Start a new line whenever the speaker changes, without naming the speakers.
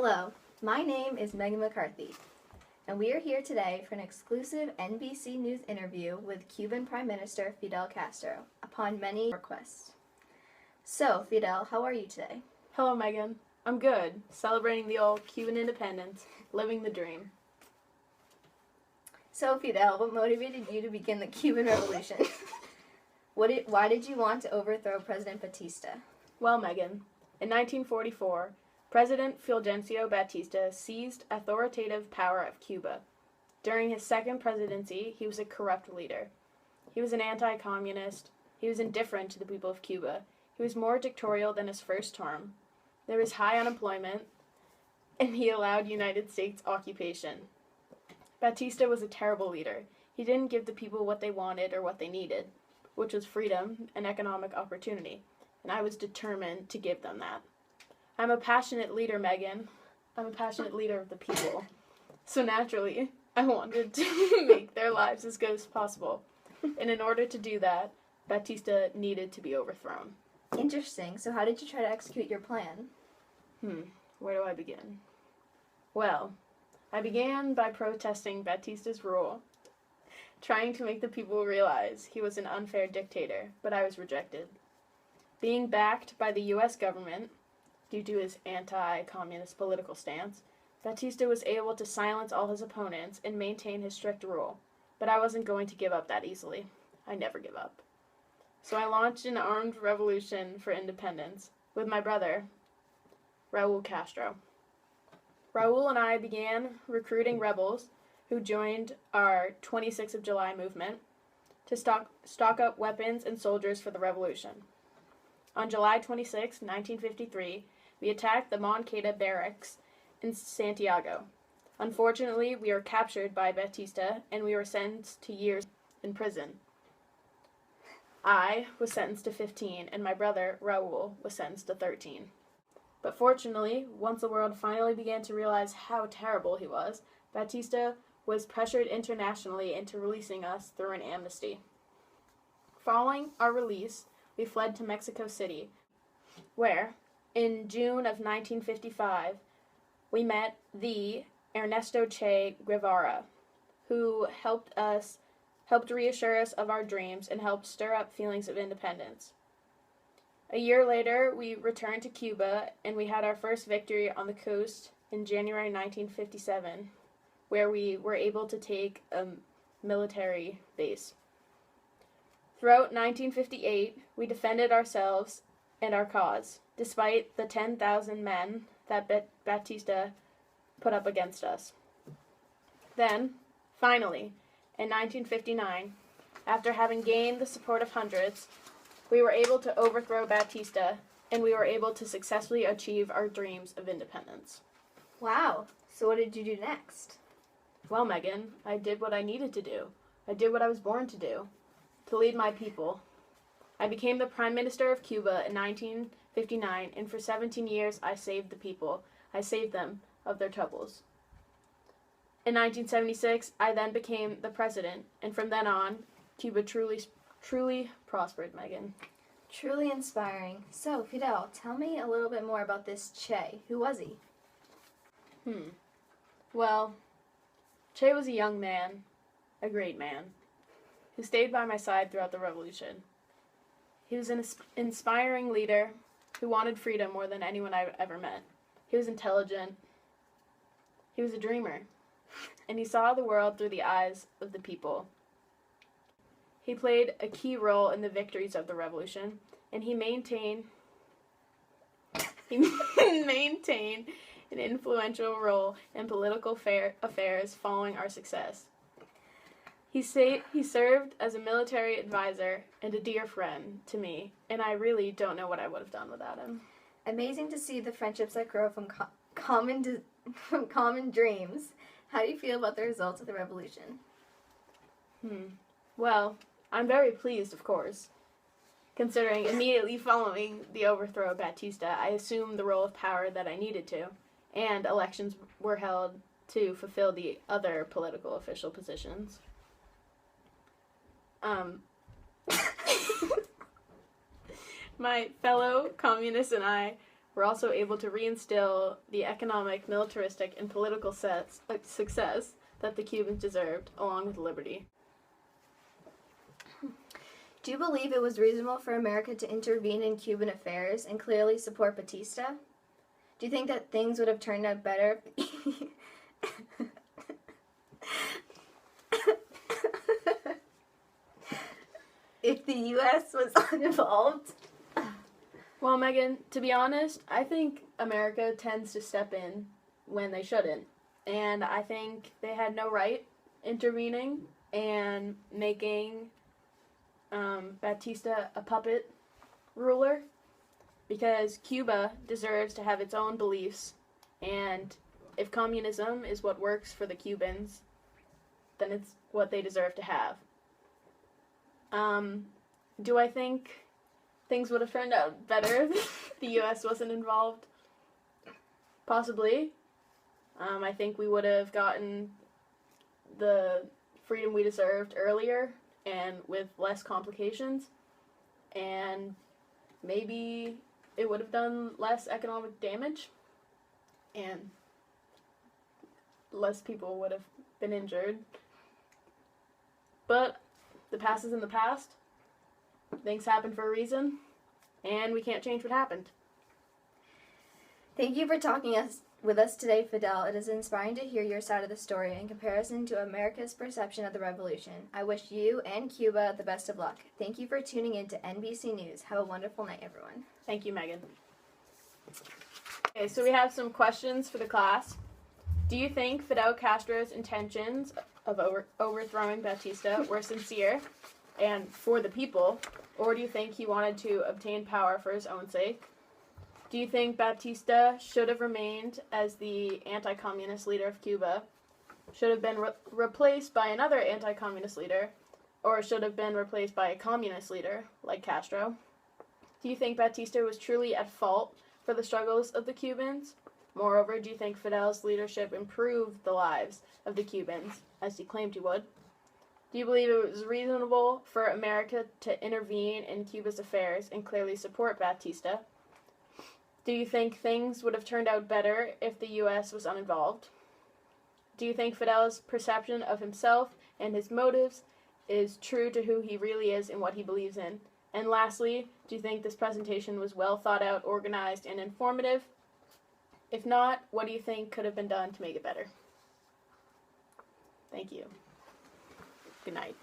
Hello, my name is Megan McCarthy, and we are here today for an exclusive NBC News interview with Cuban Prime Minister Fidel Castro, upon many requests. So, Fidel, how are you today?
Hello, Megan. I'm good. Celebrating the old Cuban independence, living the dream.
So, Fidel, what motivated you to begin the Cuban Revolution? Why did you want to overthrow President Batista?
Well, Megan, in 1944, President Fulgencio Batista seized authoritative power of Cuba. During his second presidency, he was a corrupt leader. He was an anti-communist. He was indifferent to the people of Cuba. He was more dictatorial than his first term. There was high unemployment, and he allowed United States occupation. Batista was a terrible leader. He didn't give the people what they wanted or what they needed, which was freedom and economic opportunity, and I was determined to give them that. I'm a passionate leader, Megan. I'm a passionate leader of the people. So naturally, I wanted to make their lives as good as possible. And in order to do that, Batista needed to be overthrown.
Interesting. So how did you try to execute your plan?
Where do I begin? Well, I began by protesting Batista's rule, trying to make the people realize he was an unfair dictator, but I was rejected. Being backed by the U.S. government, due to his anti-communist political stance, Batista was able to silence all his opponents and maintain his strict rule. But I wasn't going to give up that easily. I never give up. So I launched an armed revolution for independence with my brother, Raul Castro. Raul and I began recruiting rebels who joined our 26th of July movement to stock up weapons and soldiers for the revolution. On July 26, 1953, we attacked the Moncada barracks in Santiago. Unfortunately, we were captured by Batista, and we were sentenced to years in prison. I was sentenced to 15, and my brother, Raul, was sentenced to 13. But fortunately, once the world finally began to realize how terrible he was, Batista was pressured internationally into releasing us through an amnesty. Following our release, we fled to Mexico City, where, in June of 1955, we met the Ernesto Che Guevara, who helped reassure us of our dreams and helped stir up feelings of independence. A year later, we returned to Cuba, and we had our first victory on the coast in January 1957, where we were able to take a military base. Throughout 1958, we defended ourselves and our cause, despite the 10,000 men that Batista put up against us. Then, finally, in 1959, after having gained the support of hundreds, we were able to overthrow Batista, and we were able to successfully achieve our dreams of independence.
Wow. So what did you do next?
Well, Megan, I did what I needed to do. I did what I was born to do, to lead my people. I became the Prime Minister of Cuba in 1959, and for 17 years I saved the people. I saved them of their troubles. In 1976, I then became the president, and from then on, Cuba truly prospered, Megan.
Truly inspiring. So, Fidel, tell me a little bit more about this Che. Who was he?
Well, Che was a young man, a great man, who stayed by my side throughout the revolution. He was an inspiring leader who wanted freedom more than anyone I've ever met. He was intelligent. He was a dreamer, and he saw the world through the eyes of the people. He played a key role in the victories of the revolution, and he maintained an influential role in political affairs following our success. He served as a military advisor and a dear friend to me, and I really don't know what I would have done without him.
Amazing to see the friendships that grow from common dreams. How do you feel about the results of the revolution?
Well, I'm very pleased, of course. Considering immediately following the overthrow of Batista, I assumed the role of power that I needed to, and elections were held to fulfill the other political official positions. My fellow communists and I were also able to reinstill the economic, militaristic, and political success that the Cubans deserved, along with liberty.
Do you believe it was reasonable for America to intervene in Cuban affairs and clearly support Batista? Do you think that things would have turned out better if the U.S. was uninvolved?
Well, Megan, to be honest, I think America tends to step in when they shouldn't. And I think they had no right intervening and making Batista a puppet ruler, because Cuba deserves to have its own beliefs, and if communism is what works for the Cubans, then it's what they deserve to have. Do I think things would have turned out better if the U.S. wasn't involved? Possibly. I think we would have gotten the freedom we deserved earlier and with less complications, and maybe it would have done less economic damage, and less people would have been injured. But the past is in the past. Things happen for a reason, and we can't change what happened.
Thank you for talking with us today, Fidel. It is inspiring to hear your side of the story in comparison to America's perception of the revolution. I wish you and Cuba the best of luck. Thank you for tuning in to NBC News. Have a wonderful night, everyone.
Thank you, Megan. Okay, so we have some questions for the class. Do you think Fidel Castro's intentions of overthrowing Batista were sincere and for the people, or do you think he wanted to obtain power for his own sake? Do you think Batista should have remained as the anti-communist leader of Cuba, should have been replaced by another anti-communist leader, or should have been replaced by a communist leader like Castro? Do you think Batista was truly at fault for the struggles of the Cubans? Moreover, do you think Fidel's leadership improved the lives of the Cubans, as he claimed he would? Do you believe it was reasonable for America to intervene in Cuba's affairs and clearly support Batista? Do you think things would have turned out better if the U.S. was uninvolved? Do you think Fidel's perception of himself and his motives is true to who he really is and what he believes in? And lastly, do you think this presentation was well thought out, organized, and informative? If not, what do you think could have been done to make it better? Thank you. Good night.